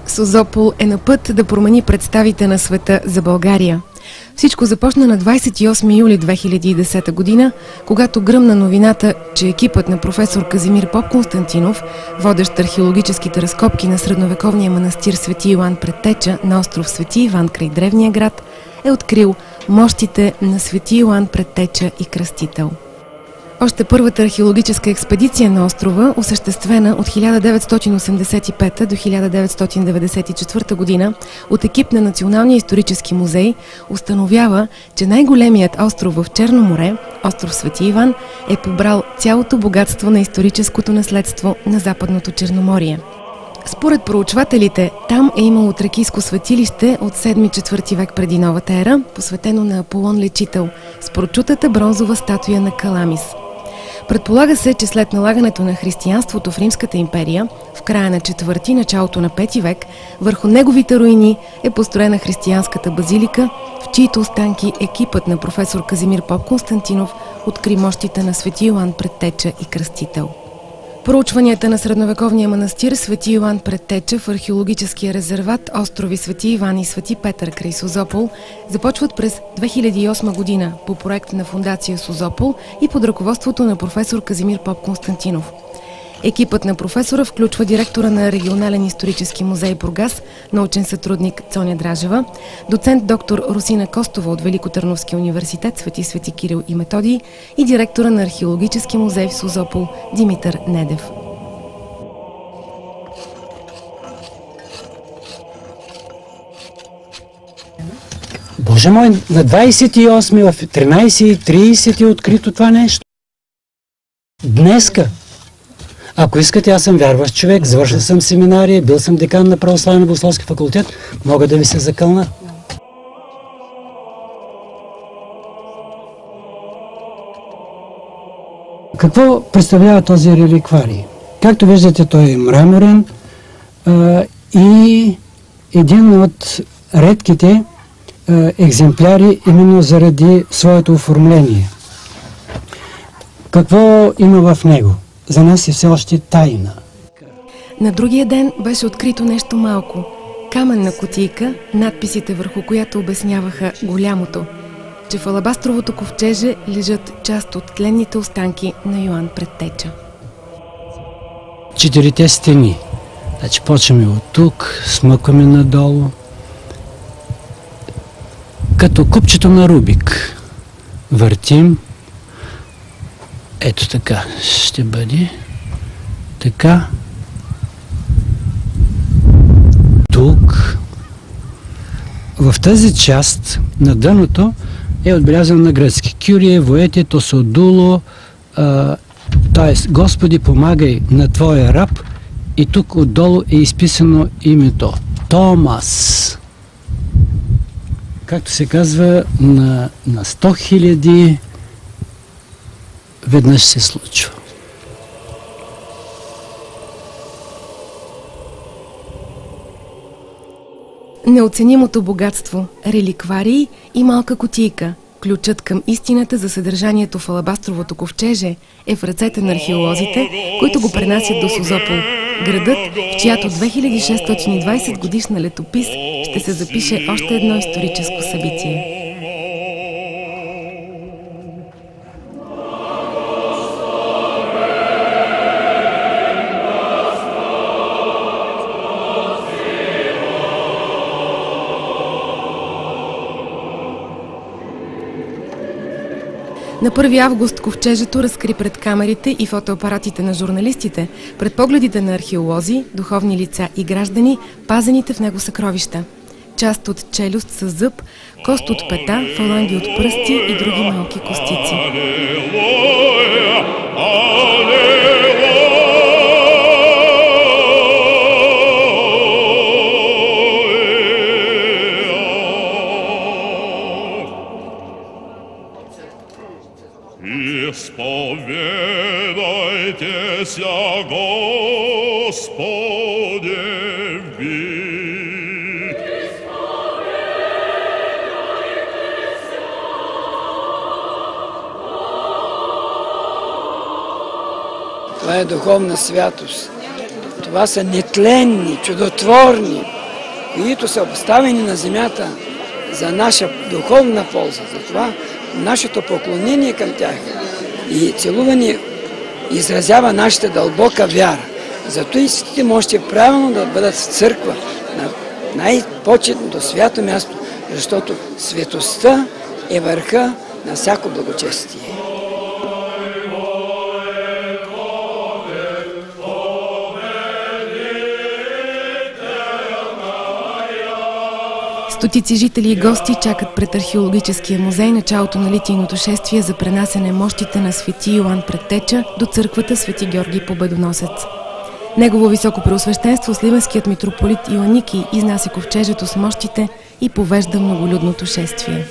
Созопол е на път да промени представите на света за България. Всичко започна на 28 юли 2010 година, когато гръмна новината, че екипът на професор Казимир Попконстантинов, водещ археологическите разкопки на средновековния манастир Свети Йоан Предтеча на остров Свети Иван край древния град, е открил мощите на Свети Йоан Предтеча и Кръстител. Още първата археологическа експедиция на острова, осъществена от 1985 до 1994 година от екип на Националния исторически музей, установява, че най-големият остров в Черно море, остров Свети Иван, е побрал цялото богатство на историческото наследство на Западното Черноморие. Според проучвателите, там е имало тракийско светилище от 7-4 век преди новата ера, посветено на Аполон Лечител, с прочутата бронзова статуя на Каламис. Предполага се, че след налагането на християнството в Римската империя, в края на 4-ти, началото на 5 век, върху неговите руини е построена християнската базилика, в чието останки екипът на професор Казимир Попконстантинов откри мощите на Свети Йоан Предтеча и Кръстител. Проучванията на средновековния манастир Свети Йоан Предтеча в археологическия резерват острови Свети Иван и Свети Петър край Созопол започват през 2008 година по проект на фондация Созопол и под ръководството на професор Казимир Попконстантинов. Екипът на професора включва директора на Регионален исторически музей Бургас, научен сътрудник Цоня Дражева, доцент доктор Русина Костова от Великотърновския университет Свети Кирил и Методий и директора на Археологически музей в Созопол Димитър Недев. Боже мой, на 28 в 13:30 е открито това нещо. Днеска. Ако искате, аз съм вярващ човек, завършил съм семинария, бил съм декан на Православен богословски факултет, мога да ви се закълна. Какво представлява този реликварий? Както виждате, той е мраморен и един от редките екземпляри именно заради своето оформление. Какво има в него? За нас е все още тайна. На другия ден беше открито нещо малко. Каменна кутийка, надписите върху която обясняваха голямото, че в алабастровото ковчеже лежат част от тленните останки на Йоан Предтеча. 4 стени. Значи почваме от тук, смъкваме надолу. Като купчето на Рубик. Въртим. Ето така ще бъде. Така. Тук. В тази част на дъното е отбелязано на гръцки. Кюрие, воете, тосодуло, т.е. Господи, помагай на Твоя раб. И тук отдолу е изписано името. Томас. Както се казва, на 100 000 веднъж се случва. Неоценимото богатство, реликварии и малка кутийка, ключът към истината за съдържанието в алабастровото ковчеже е в ръцете на археолозите, които го пренасят до Созопол, градът, в чиято 2620 годишна летопис ще се запише още едно историческо събитие. На 1 август ковчежето разкри пред камерите и фотоапаратите на журналистите, пред погледите на археолози, духовни лица и граждани, пазените в него съкровища. Част от челюст с зъб, кост от пета, фаланги от пръсти и други малки костици. Исповедайте ся, Господи, ви. Това е духовна святост. Това са нетленни, чудотворни, които са обставени на земята за наша духовна полза. Затова нашето поклонение към тях и целуване изразява нашата дълбока вяра. Зато и светите мощи правилно да бъдат в църква, на най-почетното свято място, защото светостта е върха на всяко благочестие. Стотици жители и гости чакат пред археологическия музей началото на литийното шествие за пренасене мощите на свети Йоан Предтеча до църквата Свети Георги Победоносец. Негово високо преосвещенство сливенският митрополит Йоанники изнася ковчежето с мощите и повежда многолюдното шествие.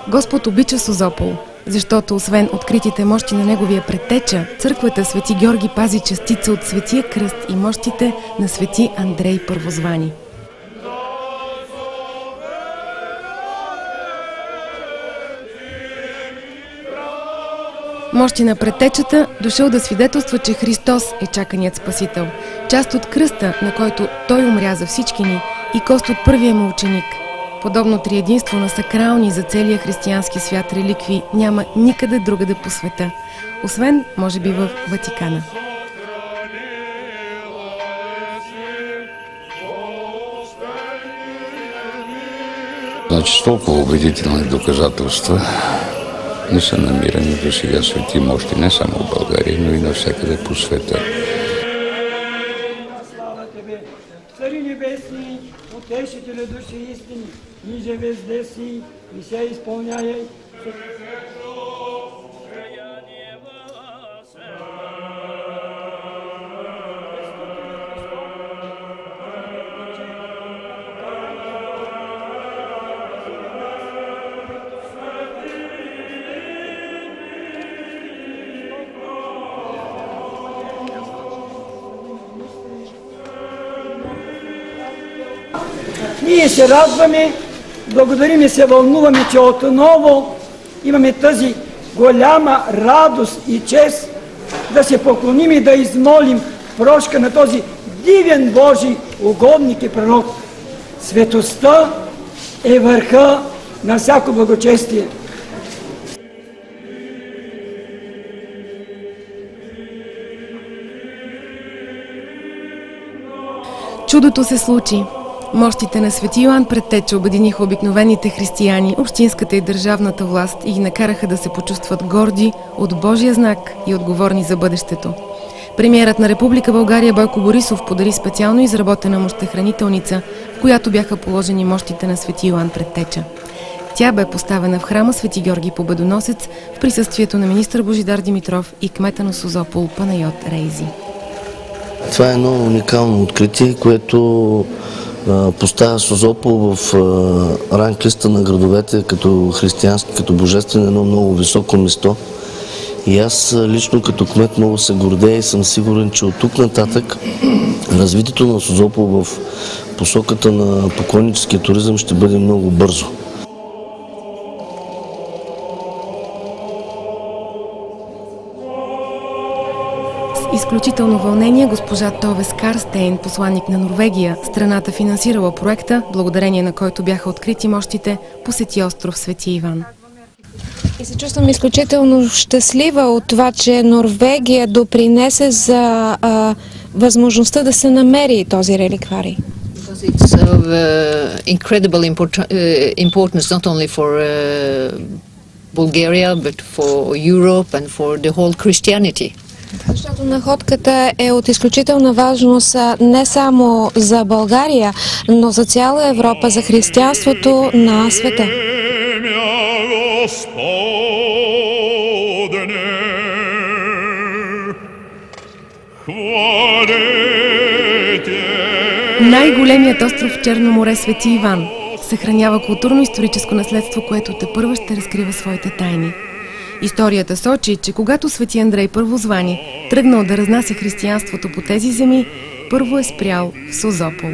Господ обича Созопол, защото освен откритите мощи на неговия предтеча, църквата Свети Георги пази частица от Светия кръст и мощите на Свети Андрей Първозвани. Мощи на предтечата дошъл да свидетелства, че Христос е чаканият Спасител, част от кръста, на който Той умря за всички ни, и кост от първия му ученик. Подобно триединство на сакрални за целия християнски свят реликвии няма никъде другаде по света, освен, може би, в Ватикана. Значи, толкова убедителни доказателства не са намирани до сега свети мощи, не само в България, но и навсякъде по света. Цари небесни, утешители души истини, ниже везде си и се изпълняй. Ние се радваме, благодарим и се вълнуваме, че отново имаме тази голяма радост и чест да се поклоним и да измолим прошка на този дивен Божий угодник и пророк. Светостта е върха на всяко благочестие. Чудото се случи. Мощите на Свети Йоан Предтеча обединиха обикновените християни, общинската и държавната власт и ги накараха да се почувстват горди от Божия знак и отговорни за бъдещето. Премиерът на Република България Бойко Борисов подари специално изработена мощехранителница, в която бяха положени мощите на Свети Йоан Предтеча. Тя бе поставена в храма Свети Георги Победоносец в присъствието на министър Божидар Димитров и кмета на Созопол Панайот Рейзи. Това е едно уникално откритие, което поставя Созопол в ранглиста на градовете като християнски, като божествен, едно много високо место. И аз лично като кмет много се гордея и съм сигурен, че от тук нататък развитието на Созопол в посоката на поклонническия туризъм ще бъде много бързо. Изключително вълнение госпожа Тове Скарстейн, посланник на Норвегия, страната финансирала проекта, благодарение на който бяха открити мощите, посети остров Свети Иван. И се чувствам изключително щастлива от това, че Норвегия допринесе за възможността да се намери този реликварий. It's of incredible importance not only for Bulgaria but for Europe and for the whole Christianity. Защото находката е от изключителна важност не само за България, но за цяла Европа, за християнството на света. Най-големият остров в Черно море Свети Иван съхранява културно-историческо наследство, което тепърва ще разкрива своите тайни. Историята сочи, че когато Свети Андрей Първозвани тръгнал да разнася християнството по тези земи, първо е спрял в Созопол.